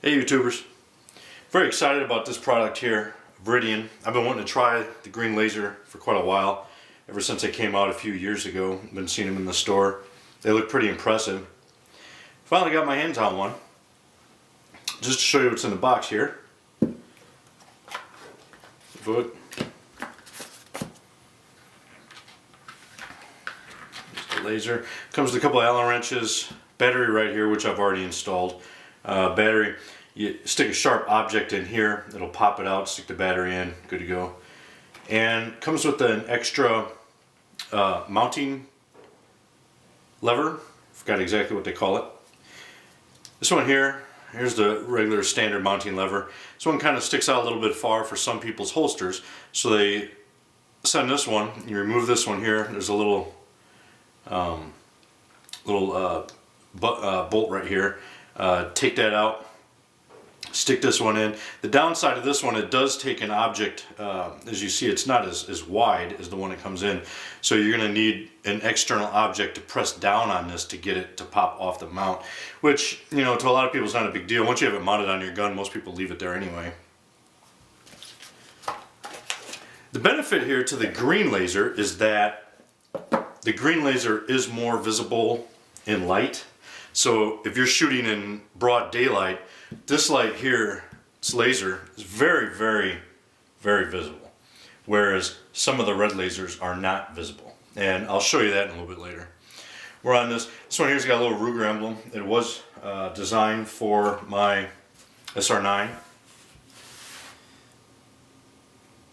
Hey YouTubers, very excited about this product here, Viridian. I've been wanting to try the green laser for quite a while, ever since they came out a few years ago. I've been seeing them in the store. They look pretty impressive. Finally got my hands on one. Just to show you what's in the box here. Look. There's the laser. Comes with a couple of Allen wrenches, battery right here, which I've already installed. Battery, you stick a sharp object in here, it'll pop it out, stick the battery in, good to go. And comes with an extra mounting lever, forgot exactly what they call it. This one here, here's the regular standard mounting lever. This one kind of sticks out a little bit far for some people's holsters, so they send this one. You remove this one here, there's a little bolt right here. Take that out, stick this one in. The downside of this one, it does take an object, as you see it's not as wide as the one that comes in, so you're going to need an external object to press down on this to get it to pop off the mount, which, you know, to a lot of people is not a big deal. Once you have it mounted on your gun, most people leave it there anyway. The benefit here to the green laser is that the green laser is more visible in light. So if you're shooting in broad daylight, this light here, this laser, is very, very, very visible. Whereas some of the red lasers are not visible. And I'll show you that in a little bit later. We're on this. This one here's got a little Ruger emblem. It was designed for my SR9.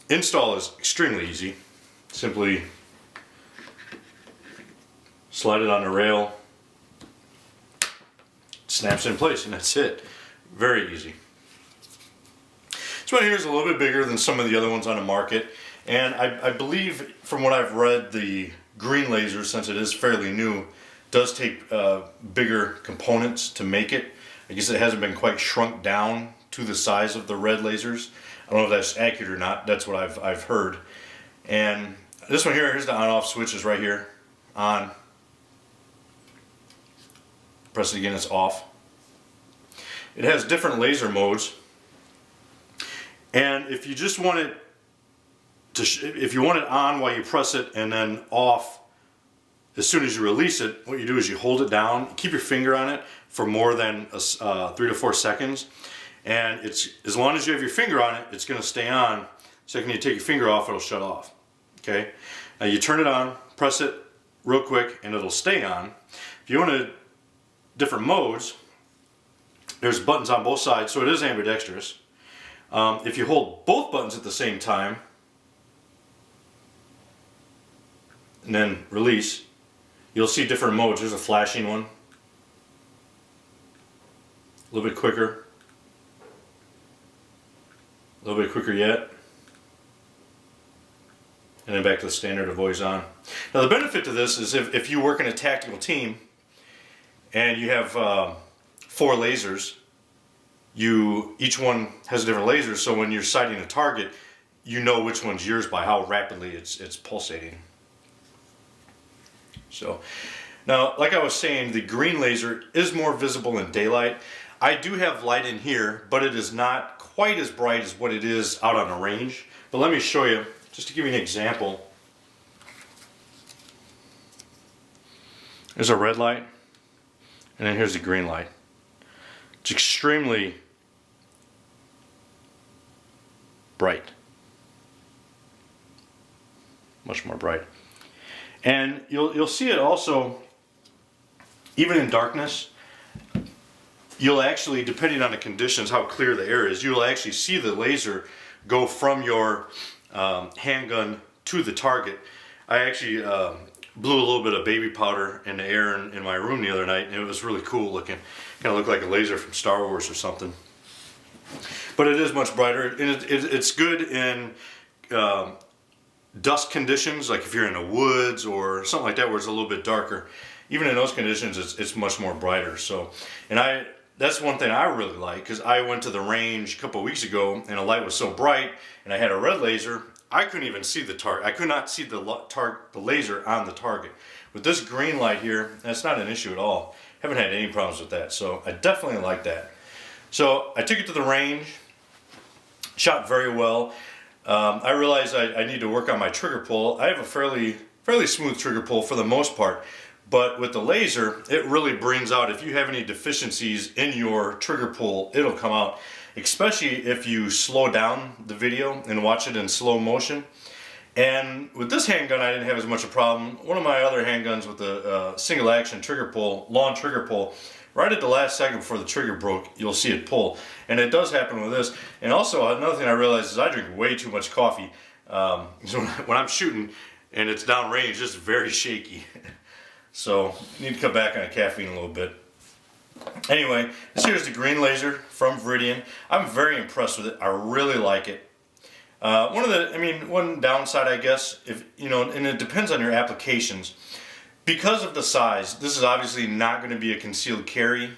Install is extremely easy. Simply slide it on the rail, snaps in place, and that's it. Very easy. This one here is a little bit bigger than some of the other ones on the market, and I believe from what I've read, the green laser, since it is fairly new, does take bigger components to make it. I guess it hasn't been quite shrunk down to the size of the red lasers. I don't know if that's accurate or not. That's what I've heard. And this one here, here's the on-off switch, is right here. On. Press it again, it's off. It has different laser modes, and if you just want it to, if you want it on while you press it and then off as soon as you release it, what you do is you hold it down, keep your finger on it for more than 3 to 4 seconds, and it's as long as you have your finger on it, it's going to stay on. The second you take your finger off, it'll shut off. Okay, now you turn it on, press it real quick, and it'll stay on. If you want to different modes, there's buttons on both sides, so it is ambidextrous. If you hold both buttons at the same time and then release, you'll see different modes. There's a flashing one, a little bit quicker, a little bit quicker yet, and then back to the standard of always on. Now the benefit to this is if you work in a tactical team and you have 4 lasers, each one has a different laser, so when you're sighting a target, you know which one's yours by how rapidly it's pulsating. So now, like I was saying, the green laser is more visible in daylight. I do have light in here, but it is not quite as bright as what it is out on the range. But let me show you, just to give you an example. There's a red light, and then here's the green light. It's extremely bright. Much more bright. And you'll see it also, even in darkness, you'll actually, depending on the conditions, how clear the air is, you'll actually see the laser go from your handgun to the target. I actually blew a little bit of baby powder in the air in my room the other night, and it was really cool looking. Kind of looked like a laser from Star Wars or something. But it is much brighter, and it's good in dusk conditions, like if you're in the woods or something like that where it's a little bit darker. Even in those conditions, it's much more brighter. So, and that's one thing I really like, because I went to the range a couple of weeks ago and the light was so bright, and I had a red laser. I couldn't even see the target. I could not see the laser on the target. With this green light here, that's not an issue at all. Haven't had any problems with that, so I definitely like that. So I took it to the range, shot very well. I realized I need to work on my trigger pull. I have a fairly smooth trigger pull for the most part, but with the laser, it really brings out, if you have any deficiencies in your trigger pull, it'll come out, especially if you slow down the video and watch it in slow motion. And with this handgun, I didn't have as much a problem. One of my other handguns with the single action trigger pull, long trigger pull, right at the last second before the trigger broke, you'll see it pull. And it does happen with this. And also another thing I realized is I drink way too much coffee. So when I'm shooting and it's downrange, it's very shaky. So need to cut back on the caffeine a little bit. Anyway, this here's the green laser from Viridian. I'm very impressed with it. I really like it. One downside, I guess, if and it depends on your applications. Because of the size, this is obviously not going to be a concealed carry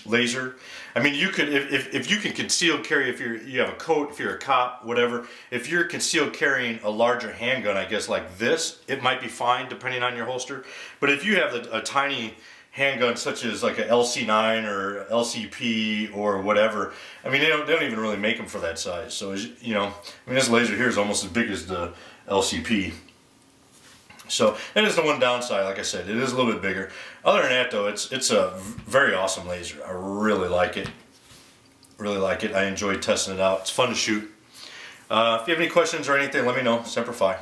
laser. I mean, you could, if you can conceal carry, if you have a coat, if you're a cop, whatever. If you're concealed carrying a larger handgun, I guess like this, it might be fine depending on your holster. But if you have a tiny handgun such as like a LC9 or LCP or whatever, I mean, they don't even really make them for that size. So this laser here is almost as big as the LCP. So that is the one downside. Like I said, it is a little bit bigger. Other than that, though, it's a very awesome laser. I really like it. Really like it. I enjoy testing it out. It's fun to shoot. If you have any questions or anything, let me know. Semper Fi.